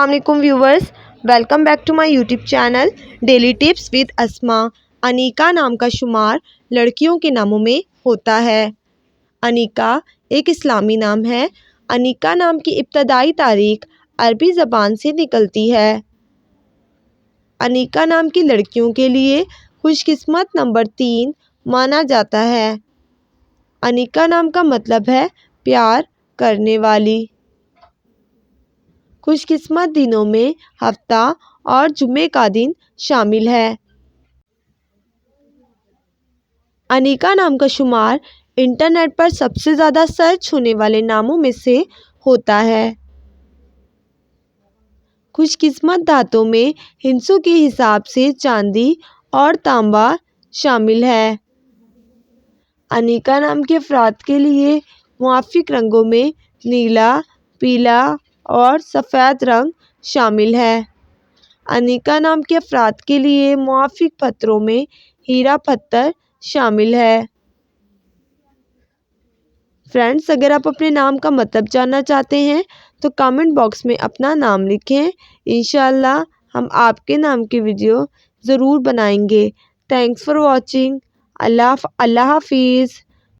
अस्सलाम वालेकुम viewers, welcome back to my YouTube channel daily tips with Asma. Anika नाम का शुमार लड़कियों के नामों में होता है। अनीका एक इस्लामी नाम है। अनीका नाम की इब्तदाई तारीख अरबी ज़बान से निकलती है। अनीका नाम की लड़कियों के लिए खुशकिस्मत नंबर 3 माना जाता है। अनीका नाम का मतलब है प्यार करने वाली। खुशकिस्मत दिनों में हफ्ता और जुमे का दिन शामिल है। अनीका नाम का शुमार इंटरनेट पर सबसे ज़्यादा सर्च होने वाले नामों में से होता है। खुशकिस्मत धातों में हिंसों के हिसाब से चांदी और तांबा शामिल है। अनीका नाम के अफराद के लिए मुआफिक रंगों में नीला, पीला और सफ़ेद रंग शामिल है। अनीका नाम के अफराद के लिए मुआफिक पत्थरों में हीरा पत्थर शामिल है। फ्रेंड्स, अगर आप अपने नाम का मतलब जानना चाहते हैं तो कमेंट बॉक्स में अपना नाम लिखें। इंशाअल्लाह हम आपके नाम की वीडियो ज़रूर बनाएंगे। Thanks for watching. अल्लाह हाफिज़।